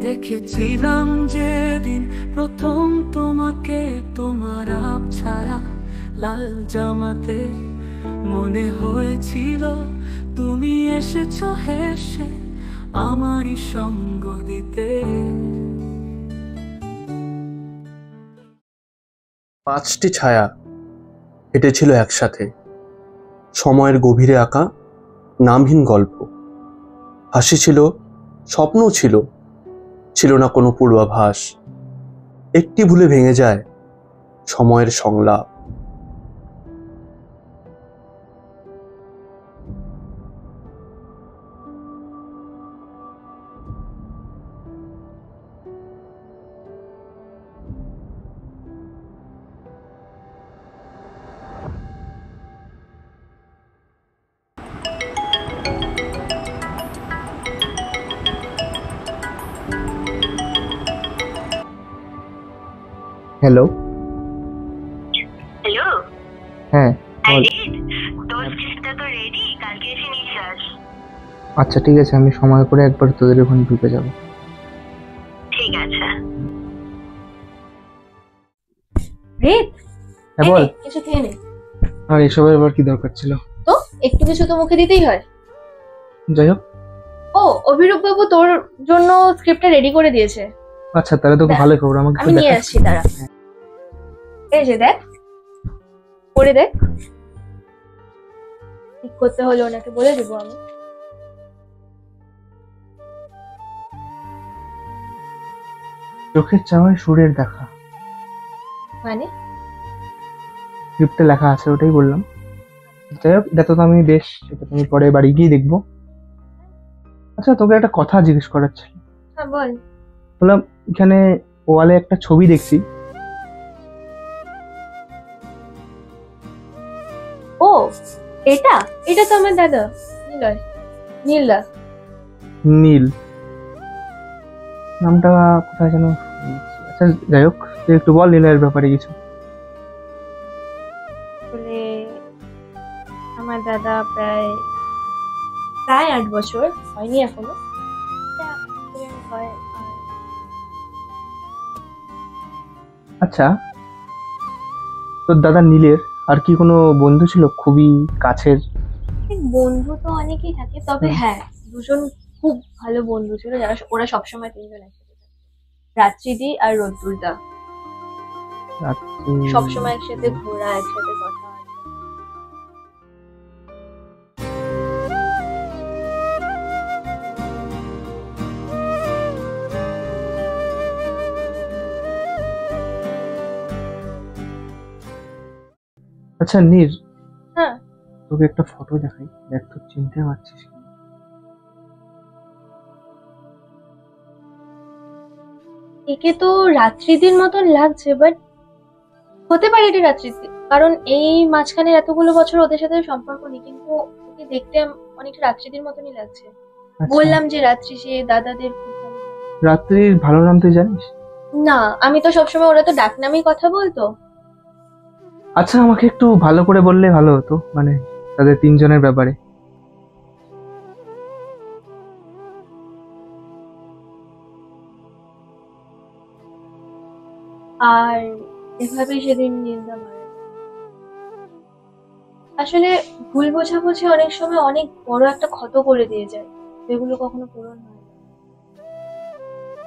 দেখেছিলাম যেদিন প্রথম তোমাকে তোমার আপ ছাড়া লাল জামাতে, মনে হয়েছিল তুমি এসেছো হেসে আমারই সঙ্গ দিতে। পাঁচটি ছায়া হেঁটেছিল একসাথে, সময়ের গভীরে আঁকা নামহীন গল্প। হাসি ছিল, স্বপ্নও ছিল, ছিল না কোনো পূর্বাভাস। একটি ভুলে ভেঙে যায় সময়ের সংলাপ। হ্যালো। হ্যালো। হ্যাঁ বল। তোর স্ক্রিপ্টটা তো রেডি, কালকে এসে নিয়ে যাস। আচ্ছা ঠিক আছে, আমি সময় করে একবার তোদের ওখানে ঢুকে যাব। ঠিক আছে। রিত, হ্যাঁ বল। কিছু খেয়ে নে। আর এসবের আবার কি দরকার ছিল? তো একটু কিছু তো মুখে দিতেই হয়। যাই হোক। ও, অভিরূপ বাবু তোর জন্য স্ক্রিপ্টটা রেডি করে দিয়েছে। আচ্ছা তাহলে তো খুব ভালো খবর, আমাকে আমি নিয়ে আসছি, দাঁড়া। এই যে দেখ, পড়ে দেখ। ঠিক করতে হলে ওনাকে বলে দেবো আমি। চোখের চাওয়ায় সুরের দেখা, মানে স্ক্রিপ্টে লেখা আছে, ওটাই বললাম। যাই হোক, এটা তো আমি বেশ, এটা তুমি পরে বাড়ি গিয়ে দেখবো। আচ্ছা তোকে একটা কথা জিজ্ঞেস করার ছিল। হ্যাঁ বল। বললাম, এখানে ওয়ালে একটা ছবি দেখছি। ও, এটা এটা তো আমার দাদা নীলয়, নীলদা। নীল নামটা কোথায় যেন। আচ্ছা যাই হোক, তুই একটু বল নীলের ব্যাপারে কিছু। আসলে আমার দাদা প্রায় 8 বছর হয়নি এখনো। এটা accident হয় আর আচ্ছা, তোর দাদা নীলের আর কি কোনো বন্ধু ছিল খুবই কাছের? বন্ধু তো অনেকেই থাকে, তবে হ্যাঁ দুজন খুব ভালো বন্ধু ছিল, যারা ওরা সবসময় তিনজন একসাথে থাকতো। রাত্রিদি আর রোদ্দুরদা সবসময় একসাথে ঘোরা, একসাথে কথা আড্ডা। আচ্ছা নীর, হ্যাঁ তোকে একটা ফটো দেখাই, দেখ তো চিনতে পারছিস কি? একে তো রাত্রিদির মতন লাগছে, বাট হতে পারে এটা রাত্রিদি, কারণ এই মাঝখানে এতগুলো বছর ওদের সাথে সম্পর্ক নেই, কিন্তু ওকে দেখতে অনেকটা রাত্রিদির মতনই লাগছে। আচ্ছা, বললাম যে রাত্রি, সে দাদাদের খুব ভালো। রাত্রির ভালো নাম তুই জানিস? না, আমি তো সবসময়, ওরা তো ডাকনামেই কথা বলতো। আচ্ছা আমাকে একটু ভালো করে বললে ভালো হতো, মানে তাদের তিনজনের ব্যাপারে। আর এভাবেই সেদিন নিন্দা মারা যায়। আসলে ভুল বোঝাবুঝি অনেক সময় অনেক বড় একটা ক্ষত করে দিয়ে যায়, যেগুলো কখনো পূরণ হয় না।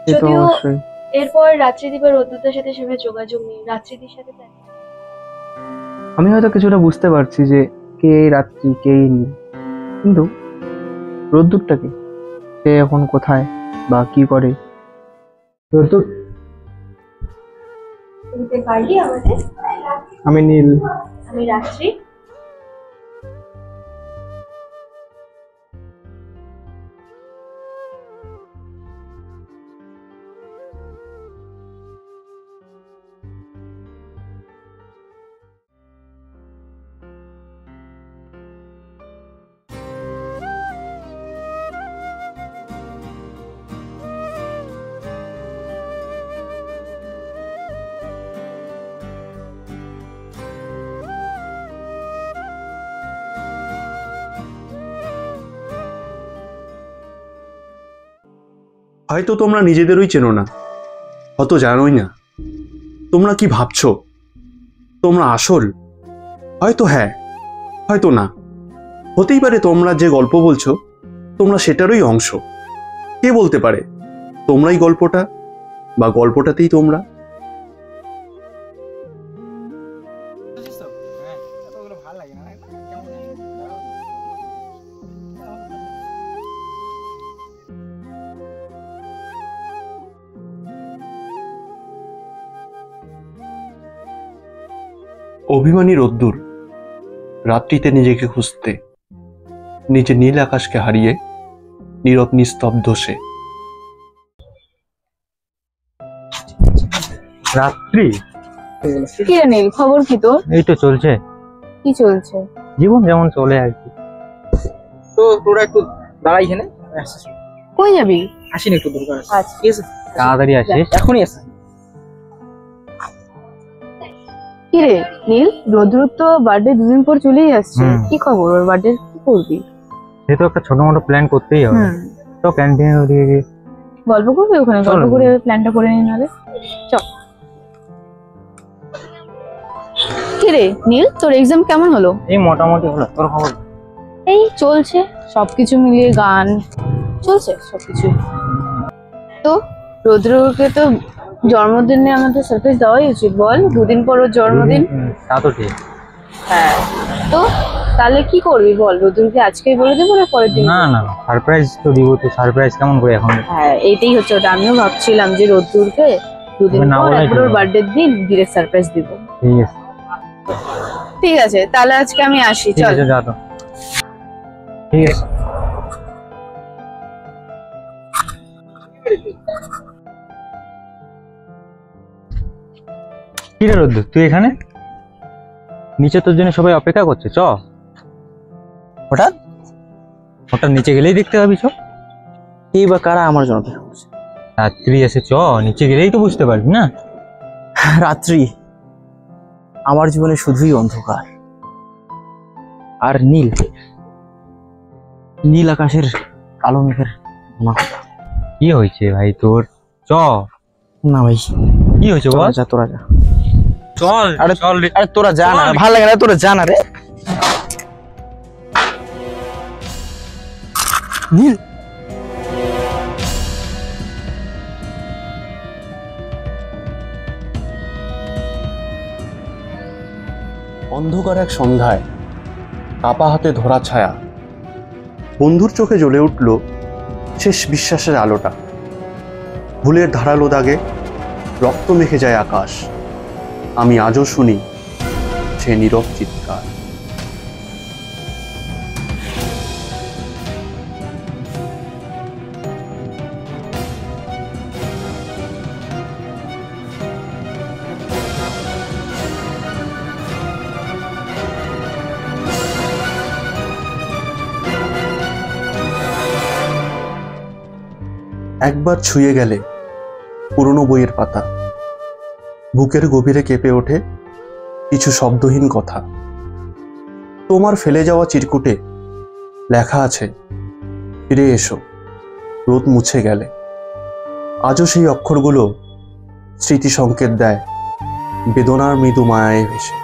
সে তো যদিও অবশ্যই। এরপর রাত্রিদি বা রোদ্দুরদার সাথে সেভাবে যোগাযোগ নেই, রাত্রিদির সাথে তো একদম। আমি হয়তো কিছুটা বুঝতে পারছি যে কে এই রাত্রি, কে এই নীল, কিন্তু রোদ্দুরটাকে, সে এখন কোথায় বা কি করে? রোদ্দুর, বুঝতে পারলি আমাদের? আমি নীল। আমি রাত্রি। হয়তো তোমরা নিজেদেরই চেনো না, হয়তো জানোই না তোমরা কি ভাবছো, তোমরা আসল, হয়তো হ্যাঁ, হয়তো না। হতেই পারে তোমরা যে গল্প বলছো তোমরা সেটারই অংশ। কে বলতে পারে তোমরাই গল্পটা, বা গল্পটাতেই তোমরা। অভিমানী রোদ্দুর রাত্রিতে নিজেকে খুঁজতে, নিচে নীল আকাশকে হারিয়ে নীরব নিস্তব্ধ সে। রাত্রি, কি রে নীল, খবর কি তোর? এই তো চলছে, কি চলছে? জীবন যেমন চলে আর কি। তো তোরা একটু দাঁড়াই এখানে, কই যাবি? আসিনি একটু দরকার আছে। আচ্ছা ঠিক আছে, তাড়াতাড়ি আসিস। এখনই আসি। কি রে নীল, রোদ্রুর তো বার্থডে দুদিন পর চলেই আসছে, হুম। কি খবর ওর বার্থডে, কি করবি? সে তো একটা ছোট মোটো প্ল্যান করতেই হবে। তো ক্যান্টিনে ওদিকে গিয়ে গল্প করবি ওখানে, গল্প করে প্ল্যানটা করে নিই নাহলে। চল। কি রে নীল, তোর এক্সাম কেমন হলো? এই মোটামুটি হলো, তোর খবর? এই চলছে, সবকিছু মিলিয়ে গান চলছে সবকিছু। তো রোদ্রুকে তো জন্মদিনে আমাদের সারপ্রাইজ দেওয়াই উচিত, বল, দুদিন পর ওর জন্মদিন। তা তো ঠিক। হ্যাঁ, তো তাহলে কি করবি বল, রোদ্রুকে আজকেই বলে দেবো না পরের দিন? না না, সারপ্রাইজ তো দিব, তো সারপ্রাইজ কেমন করে এখন? হ্যাঁ, এইটাই হচ্ছে ওটা, আমিও ভাবছিলাম যে রোদ্রুকে দুদিন না পর বলাই একবার ওর ভালো। বার্থডে দিন ডিরেক্ট সারপ্রাইজ দিব। ঠিক আছে, ঠিক আছে, তাহলে আজকে আমি আসি, ঠিক চল। আছে, যা তো। ঠিক আছে। কি রে রোদ্দুর, তুই এখানে? নিচে তোর জন্য সবাই অপেক্ষা করছে, চ। হঠাৎ হঠাৎ নিচে গেলেই দেখতে পাবি, চ। এই বা কারা আমার জন্য অপেক্ষা করছে? রাত্রি এসে চ, নিচে গেলেই তো বুঝতে পারবি না। রাত্রি আমার জীবনে শুধুই অন্ধকার আর নীল, নীল আকাশের কালো মেঘের ঘন। কি হয়েছে ভাই তোর? চ। না ভাই, কি হয়েছে বল? তোরা যা। চল, আরে চল রে। আরে তোরা যা না, চল। ভালো লাগে না, তোরা যা না রে। নীল, অন্ধকার এক সন্ধ্যায় কাপা হাতে ধরা ছায়া, বন্ধুর চোখে জ্বলে উঠল শেষ বিশ্বাসের আলোটা। ভুলের ধারালো দাগে রক্ত মেখে যায় আকাশ, আমি আজও শুনি সে নীরব চিৎকার। একবার ছুঁয়ে গেলে পুরনো বইয়ের পাতা, বুকের গভীরে কেঁপে ওঠে কিছু শব্দহীন কথা। তোমার ফেলে যাওয়া চিরকুটে লেখা আছে, ফিরে এসো রোদ মুছে গেলে। আজও সেই অক্ষরগুলো স্মৃতি সংকেত দেয় বেদনার মৃদু মায়ায় ভেসে।